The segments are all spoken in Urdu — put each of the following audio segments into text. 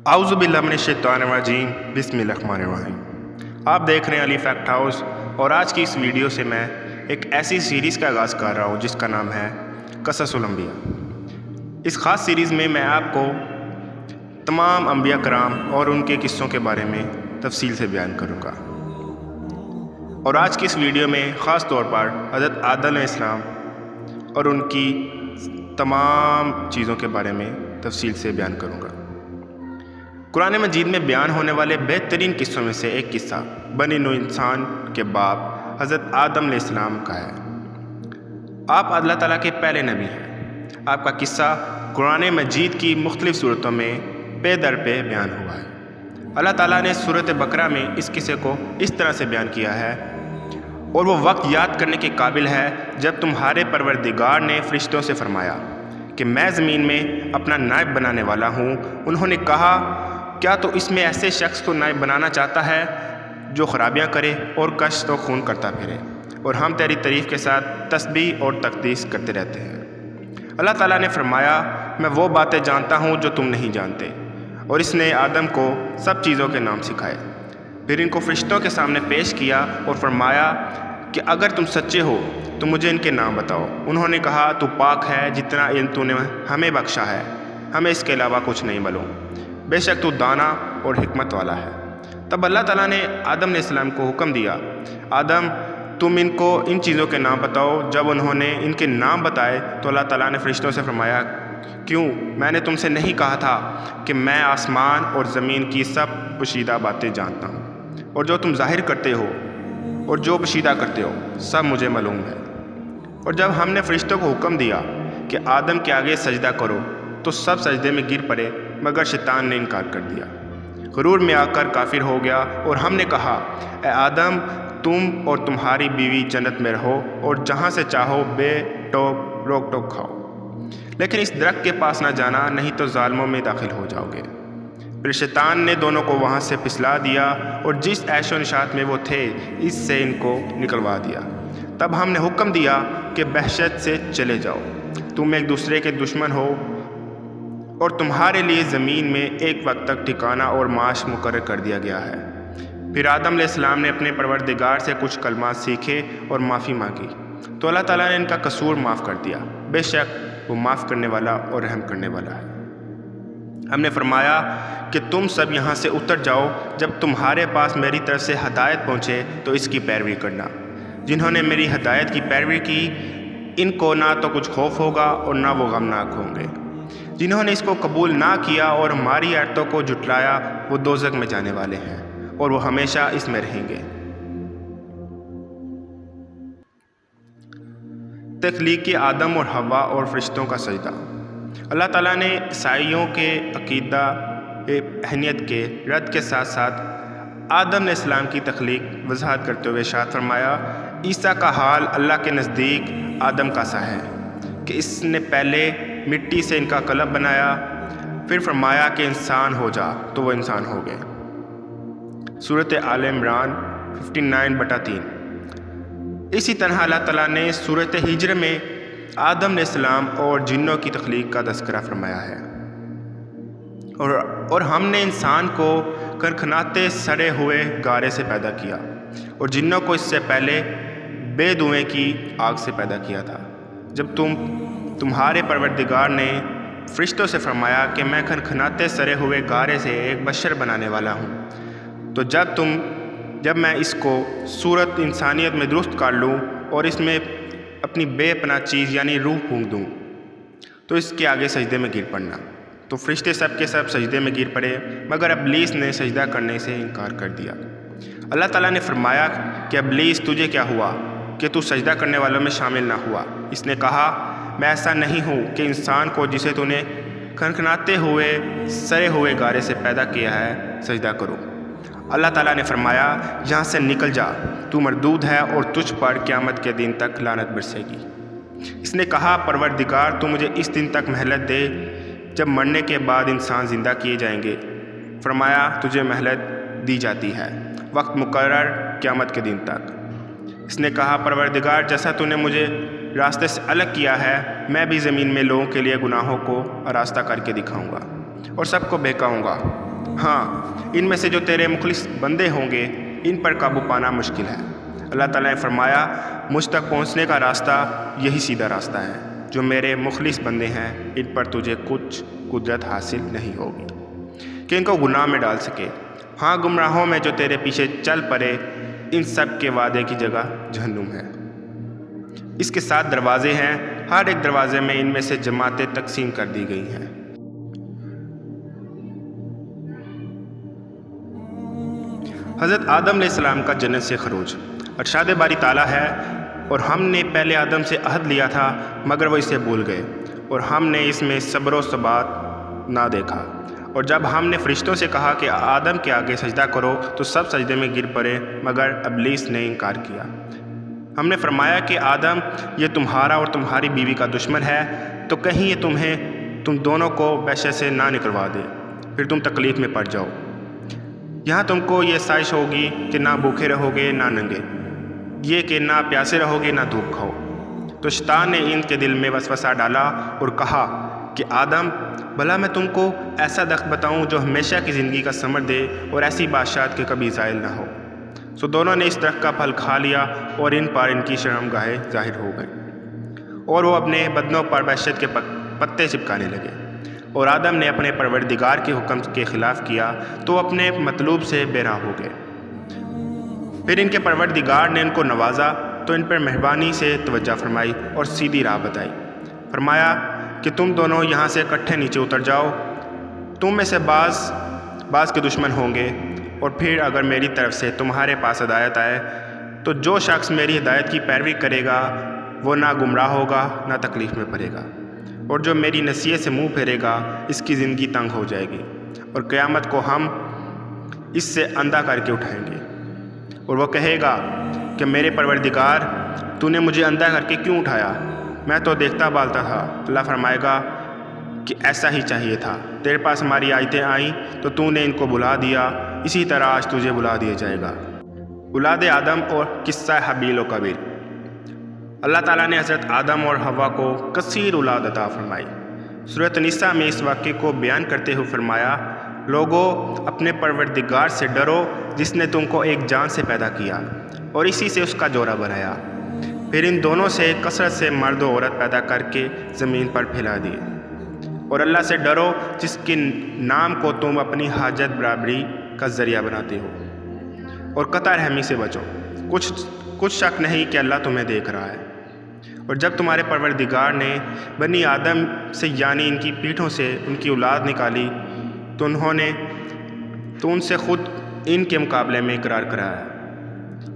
اعوذ باللہ من الشیطان الرجیم بسم اللہ الرحمن الرحیم۔ آپ دیکھ رہے ہیں علی فیکٹ ہاؤس، اور آج کی اس ویڈیو سے میں ایک ایسی سیریز کا آغاز کر رہا ہوں جس کا نام ہے قصص الانبیاء۔ اس خاص سیریز میں آپ کو تمام انبیاء کرام اور ان کے قصوں کے بارے میں تفصیل سے بیان کروں گا، اور آج کی اس ویڈیو میں خاص طور پر حضرت آدم علیہ السلام اور ان کی تمام چیزوں کے بارے میں تفصیل سے بیان کروں گا۔ قرآن مجید میں بیان ہونے والے بہترین قصوں میں سے ایک قصہ بنی نوح انسان کے باپ حضرت آدم علیہ السلام کا ہے۔ آپ اللہ تعالیٰ کے پہلے نبی ہیں۔ آپ کا قصہ قرآن مجید کی مختلف صورتوں میں پے در پہ بیان ہوا ہے۔ اللہ تعالیٰ نے سورۃ بقرہ میں اس قصے کو اس طرح سے بیان کیا ہے، اور وہ وقت یاد کرنے کے قابل ہے جب تمہارے پروردگار نے فرشتوں سے فرمایا کہ میں زمین میں اپنا نائب بنانے والا ہوں۔ انہوں نے کہا، کیا تو اس میں ایسے شخص کو نائب بنانا چاہتا ہے جو خرابیاں کرے اور کشت و خون کرتا پھرے، اور ہم تیری تعریف کے ساتھ تسبیح اور تقدیس کرتے رہتے ہیں۔ اللہ تعالیٰ نے فرمایا، میں وہ باتیں جانتا ہوں جو تم نہیں جانتے، اور اس نے آدم کو سب چیزوں کے نام سکھائے۔ پھر ان کو فرشتوں کے سامنے پیش کیا اور فرمایا کہ اگر تم سچے ہو تو مجھے ان کے نام بتاؤ۔ انہوں نے کہا، تو پاک ہے، جتنا علم تو نے ہمیں بخشا ہے، ہمیں اس کے علاوہ کچھ نہیں معلوم، بے شک تو دانا اور حکمت والا ہے۔ تب اللہ تعالیٰ نے آدم علیہ السلام کو حکم دیا، آدم تم ان کو ان چیزوں کے نام بتاؤ۔ جب انہوں نے ان کے نام بتائے تو اللہ تعالیٰ نے فرشتوں سے فرمایا، کیوں میں نے تم سے نہیں کہا تھا کہ میں آسمان اور زمین کی سب پوشیدہ باتیں جانتا ہوں، اور جو تم ظاہر کرتے ہو اور جو پوشیدہ کرتے ہو سب مجھے معلوم ہے۔ اور جب ہم نے فرشتوں کو حکم دیا کہ آدم کے آگے سجدہ کرو تو سب سجدے میں گر پڑے، مگر شیطان نے انکار کر دیا، غرور میں آ کر کافر ہو گیا۔ اور ہم نے کہا، اے آدم تم اور تمہاری بیوی جنت میں رہو، اور جہاں سے چاہو بے ٹوک روک ٹوک کھاؤ، لیکن اس درخت کے پاس نہ جانا، نہیں تو ظالموں میں داخل ہو جاؤ گے۔ پھر شیطان نے دونوں کو وہاں سے پھسلا دیا، اور جس عیش و نشاط میں وہ تھے اس سے ان کو نکلوا دیا۔ تب ہم نے حکم دیا کہ بہشت سے چلے جاؤ، تم ایک دوسرے کے دشمن ہو، اور تمہارے لیے زمین میں ایک وقت تک ٹھکانہ اور معاش مقرر کر دیا گیا ہے۔ پھر آدم علیہ السلام نے اپنے پروردگار سے کچھ کلمات سیکھے اور معافی مانگی، تو اللہ تعالیٰ نے ان کا قصور معاف کر دیا، بے شک وہ معاف کرنے والا اور رحم کرنے والا ہے۔ ہم نے فرمایا کہ تم سب یہاں سے اتر جاؤ، جب تمہارے پاس میری طرف سے ہدایت پہنچے تو اس کی پیروی کرنا۔ جنہوں نے میری ہدایت کی پیروی کی ان کو نہ تو کچھ خوف ہوگا اور نہ وہ غمناک ہوں گے۔ جنہوں نے اس کو قبول نہ کیا اور ہماری آیتوں کو جھٹلایا وہ دوزخ میں جانے والے ہیں، اور وہ ہمیشہ اس میں رہیں گے۔ تخلیق آدم اور حوا اور فرشتوں کا سجدہ۔ اللہ تعالیٰ نے عیسائیوں کے عقیدہ اہنیت کے رد کے ساتھ ساتھ آدم علیہ السلام کی تخلیق وضاحت کرتے ہوئے ارشاد فرمایا، عیسیٰ کا حال اللہ کے نزدیک آدم کا سا ہے کہ اس نے پہلے مٹی سے ان کا قلب بنایا، پھر فرمایا کہ انسان ہو جا تو وہ انسان ہو گئے۔ سورۃ آل عمران 59/3۔ اسی طرح اللہ تعالیٰ نے سورۃ ہجر میں آدم علیہ السلام اور جنوں کی تخلیق کا تذکرہ فرمایا ہے، اور ہم نے انسان کو کھنکھناتے سڑے ہوئے گارے سے پیدا کیا، اور جنوں کو اس سے پہلے بے دھوئیں کی آگ سے پیدا کیا تھا۔ جب تمہارے پروردگار نے فرشتوں سے فرمایا کہ میں کھنکھناتے سڑے ہوئے گارے سے ایک بشر بنانے والا ہوں، تو جب میں اس کو صورت انسانیت میں درست کر لوں اور اس میں اپنی بے پناہ چیز یعنی روح پھونک دوں تو اس کے آگے سجدے میں گر پڑنا۔ تو فرشتے سب کے سب سجدے میں گر پڑے، مگر ابلیس نے سجدہ کرنے سے انکار کر دیا۔ اللہ تعالیٰ نے فرمایا کہ ابلیس تجھے کیا ہوا کہ تو سجدہ کرنے والوں میں شامل نہ ہوا؟ اس نے کہا، میں ایسا نہیں ہوں کہ انسان کو جسے تو نے کھنکھناتے ہوئے سڑے ہوئے گارے سے پیدا کیا ہے سجدہ کرو۔ اللہ تعالیٰ نے فرمایا، یہاں سے نکل جا، تو مردود ہے اور تجھ پر قیامت کے دن تک لعنت برسے گی۔ اس نے کہا، پروردگار تو مجھے اس دن تک مہلت دے جب مرنے کے بعد انسان زندہ کیے جائیں گے۔ فرمایا، تجھے مہلت دی جاتی ہے، وقت مقرر قیامت کے دن تک۔ اس نے کہا، پروردگار جیسا تو نے مجھے راستے سے الگ کیا ہے، میں بھی زمین میں لوگوں کے لیے گناہوں کو آراستہ کر کے دکھاؤں گا اور سب کو بہکاؤں گا۔ ہاں، ان میں سے جو تیرے مخلص بندے ہوں گے ان پر قابو پانا مشکل ہے۔ اللہ تعالیٰ نے فرمایا مجھ تک پہنچنے کا راستہ یہی سیدھا راستہ ہے، جو میرے مخلص بندے ہیں ان پر تجھے کچھ قدرت حاصل نہیں ہوگی کہ ان کو گناہ میں ڈال سکے۔ ہاں، گمراہوں میں جو تیرے پیچھے چل پڑے ان سب کے وعدے کی جگہ جہنم ہے۔ اس کے 7 دروازے ہیں، ہر ایک دروازے میں ان میں سے جماعتیں تقسیم کر دی گئی ہیں۔ حضرت آدم علیہ السلام کا جنت سے خروج۔ ارشاد باری تعالیٰ ہے، اور ہم نے پہلے آدم سے عہد لیا تھا مگر وہ اسے بھول گئے، اور ہم نے اس میں صبر و ثبات نہ دیکھا۔ اور جب ہم نے فرشتوں سے کہا کہ آدم کے آگے سجدہ کرو تو سب سجدے میں گر پڑے مگر ابلیس نے انکار کیا۔ ہم نے فرمایا کہ آدم یہ تمہارا اور تمہاری بیوی کا دشمن ہے، تو کہیں یہ تم دونوں کو وحشت سے نہ نکلوا دے، پھر تم تکلیف میں پڑ جاؤ۔ یہاں تم کو یہ سائش ہوگی کہ نہ بھوکے رہو گے نہ ننگے، یہ کہ نہ پیاسے رہو گے نہ دھوپ کھاؤ۔ تو شیطان نے ان کے دل میں وسوسہ ڈالا اور کہا کہ آدم، بھلا میں تم کو ایسا درخت بتاؤں جو ہمیشہ کی زندگی کا ثمر دے اور ایسی بادشاہت کے کبھی زائل نہ ہو۔ سو دونوں نے اس درخت کا پھل کھا لیا اور ان پر ان کی شرمگاہیں ظاہر ہو گئی، اور وہ اپنے بدنوں پر وحشت کے پتے چپکانے لگے۔ اور آدم نے اپنے پروردگار کے حکم کے خلاف کیا تو اپنے مطلوب سے بے راہ ہو گئے۔ پھر ان کے پروردگار نے ان کو نوازا تو ان پر مہربانی سے توجہ فرمائی اور سیدھی راہ بتائی۔ فرمایا کہ تم دونوں یہاں سے اکٹھے نیچے اتر جاؤ، تم میں سے بعض کے دشمن ہوں گے، اور پھر اگر میری طرف سے تمہارے پاس ہدایت آئے تو جو شخص میری ہدایت کی پیروی کرے گا وہ نہ گمراہ ہوگا نہ تکلیف میں پڑے گا، اور جو میری نصیحت سے منہ پھیرے گا اس کی زندگی تنگ ہو جائے گی، اور قیامت کو ہم اس سے اندھا کر کے اٹھائیں گے۔ اور وہ کہے گا کہ میرے پروردگار، تو نے مجھے اندھا کر کے کیوں اٹھایا؟ میں تو دیکھتا بالتا تھا۔ اللہ فرمائے گا کہ ایسا ہی چاہیے تھا، تیرے پاس ہماری آیتیں آئیں تو تو نے ان کو بلا دیا، اسی طرح آج تجھے بلا دیا جائے گا۔ اولاد آدم اور قصہ حابیل و قابیل۔ اللہ تعالیٰ نے حضرت آدم اور حوا کو کثیر اولاد عطا فرمائی۔ سورۃ نساء میں اس واقعے کو بیان کرتے ہوئے فرمایا، لوگو اپنے پروردگار سے ڈرو جس نے تم کو ایک جان سے پیدا کیا اور اسی سے اس کا جوڑا بنایا، پھر ان دونوں سے کثرت سے مرد و عورت پیدا کر کے زمین پر پھیلا دیے۔ اور اللہ سے ڈرو جس کے نام کو تم اپنی حاجت برابری کا ذریعہ بناتے ہو، اور قطع رحمی سے بچو، کچھ شک نہیں کہ اللہ تمہیں دیکھ رہا ہے۔ اور جب تمہارے پروردگار نے بنی آدم سے یعنی ان کی پیٹھوں سے ان کی اولاد نکالی تو ان سے خود ان کے مقابلے میں اقرار کرایا،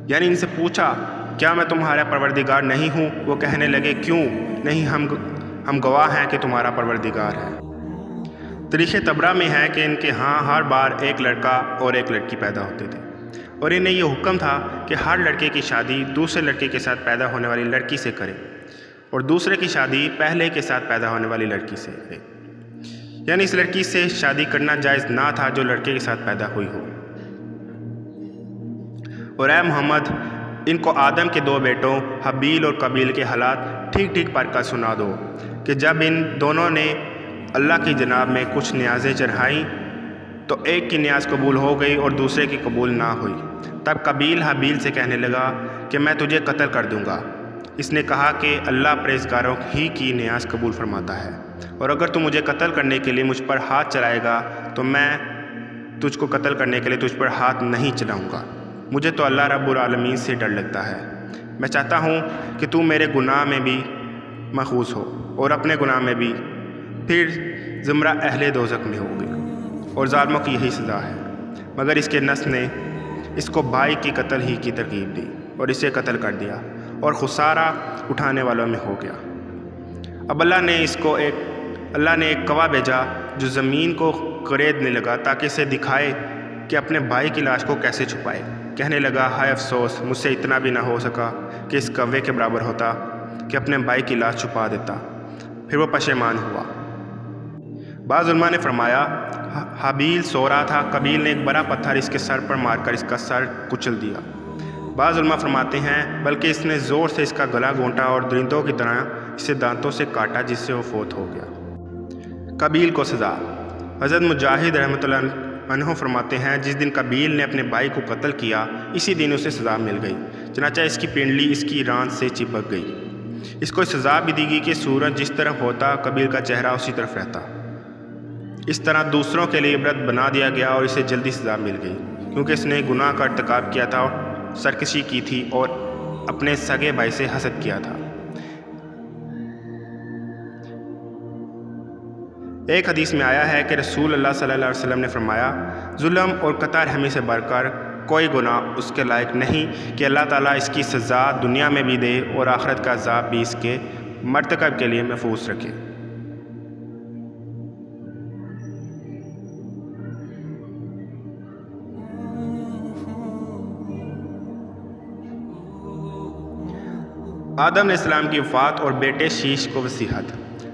یعنی ان سے پوچھا کیا میں تمہارا پروردگار نہیں ہوں؟ وہ کہنے لگے کیوں نہیں، ہم گواہ ہیں کہ تمہارا پروردگار ہے۔ تاریخ طبرہ میں ہے کہ ان کے ہاں ہر بار ایک لڑکا اور ایک لڑکی پیدا ہوتے تھے، اور انہیں یہ حکم تھا کہ ہر لڑکے کی شادی دوسرے لڑکے کے ساتھ پیدا ہونے والی لڑکی سے کرے، اور دوسرے کی شادی پہلے کے ساتھ پیدا ہونے والی لڑکی سے کرے، یعنی اس لڑکی سے شادی کرنا جائز نہ تھا جو لڑکے کے ساتھ پیدا ہوئی ہو۔ اور اے محمد، ان کو آدم کے 2 بیٹوں حابیل اور قابیل کے حالات ٹھیک ٹھیک پڑھ کر سنا دو کہ جب ان دونوں نے اللہ کی جناب میں کچھ نیازیں چڑھائیں تو ایک کی نیاز قبول ہو گئی اور دوسرے کی قبول نہ ہوئی۔ تب قابیل حابیل سے کہنے لگا کہ میں تجھے قتل کر دوں گا۔ اس نے کہا کہ اللہ پرہیزگاروں ہی کی نیاز قبول فرماتا ہے، اور اگر تو مجھے قتل کرنے کے لیے مجھ پر ہاتھ چلائے گا تو میں تجھ کو قتل کرنے کے لیے تجھ پر ہاتھ نہیں چلاؤں گا۔ مجھے تو اللہ رب العالمین سے ڈر لگتا ہے، میں چاہتا ہوں کہ تو میرے گناہ میں بھی ماخوذ ہو اور اپنے گناہ میں بھی، پھر زمرہ اہل دوزخ میں ہوگے، اور ظالموں کی یہی سزا ہے۔ مگر اس کے نفس نے اس کو بھائی کی قتل ہی کی ترغیب دی اور اسے قتل کر دیا، اور خسارہ اٹھانے والوں میں ہو گیا۔ اب اللہ نے ایک گواہ بھیجا جو زمین کو کریدنے لگا تاکہ اسے دکھائے کہ اپنے بھائی کی لاش کو کیسے چھپائے۔ کہنے لگا ہائے افسوس، مجھ سے اتنا بھی نہ ہو سکا کہ اس کوے کے برابر ہوتا کہ اپنے بھائی کی لاش چھپا دیتا۔ پھر وہ پشیمان ہوا۔ بعض علماء نے فرمایا حابیل سو رہا تھا، قابیل نے ایک بڑا پتھر اس کے سر پر مار کر اس کا سر کچل دیا۔ بعض علماء فرماتے ہیں بلکہ اس نے زور سے اس کا گلا گھونٹا اور درندوں کی طرح اسے دانتوں سے کاٹا جس سے وہ فوت ہو گیا۔ قابیل کو سزا۔ حضرت مجاہد رحمۃ اللہ عنہ فرماتے ہیں جس دن قابیل نے اپنے بھائی کو قتل کیا اسی دن اسے سزا مل گئی، چنانچہ اس کی پنڈلی اس کی ران سے چپک گئی۔ اس کو سزا بھی دی گئی کہ سورج جس طرف ہوتا قابیل کا چہرہ اسی طرف رہتا۔ اس طرح دوسروں کے لیے عبرت بنا دیا گیا اور اسے جلدی سزا مل گئی، کیونکہ اس نے گناہ کا ارتکاب کیا تھا اور سرکشی کی تھی اور اپنے سگے بھائی سے حسد کیا تھا۔ ایک حدیث میں آیا ہے کہ رسول اللہ صلی اللہ علیہ وسلم نے فرمایا، ظلم اور قطع رحمی سے بڑھ کر کوئی گناہ اس کے لائق نہیں کہ اللہ تعالیٰ اس کی سزا دنیا میں بھی دے اور آخرت کا عذاب بھی اس کے مرتکب کے لیے محفوظ رکھے۔ آدم علیہ السلام کی وفات اور بیٹے شیش کو وصیت۔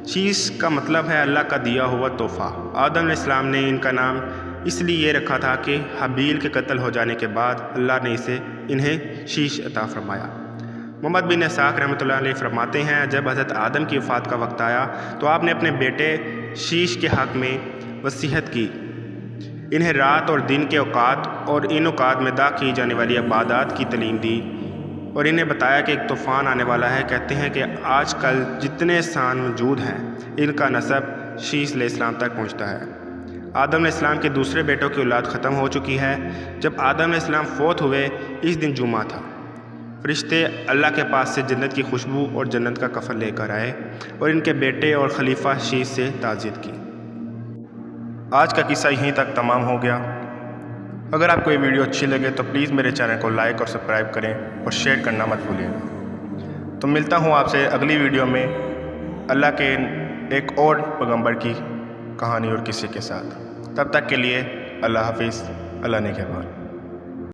شیش کا مطلب ہے اللہ کا دیا ہوا تحفہ۔ آدم علیہ السلام نے ان کا نام اس لیے یہ رکھا تھا کہ حابیل کے قتل ہو جانے کے بعد اللہ نے انہیں شیش عطا فرمایا۔ محمد بن اسحاق رحمۃ اللہ علیہ فرماتے ہیں جب حضرت آدم کی وفات کا وقت آیا تو آپ نے اپنے بیٹے شیش کے حق میں وصیت کی، انہیں رات اور دن کے اوقات اور ان اوقات میں ادا کی جانے والی عبادات کی تعلیم دی اور انہیں بتایا کہ ایک طوفان آنے والا ہے۔ کہتے ہیں کہ آج کل جتنے انسان موجود ہیں ان کا نسب شیش علیہ السلام تک پہنچتا ہے۔ آدم علیہ السلام کے دوسرے بیٹوں کی اولاد ختم ہو چکی ہے۔ جب آدم علیہ السلام فوت ہوئے اس دن جمعہ تھا، فرشتے اللہ کے پاس سے جنت کی خوشبو اور جنت کا کفن لے کر آئے اور ان کے بیٹے اور خلیفہ شیش سے تعزیت کی۔ آج کا قصہ یہیں تک تمام ہو گیا۔ اگر آپ کو یہ ویڈیو اچھی لگے تو پلیز میرے چینل کو لائک اور سبسکرائب کریں اور شیئر کرنا مت بھولیں۔ تو ملتا ہوں آپ سے اگلی ویڈیو میں اللہ کے ایک اور پیغمبر کی کہانی اور قصے کے ساتھ۔ تب تک کے لیے اللہ حافظ، اللہ نگہبان۔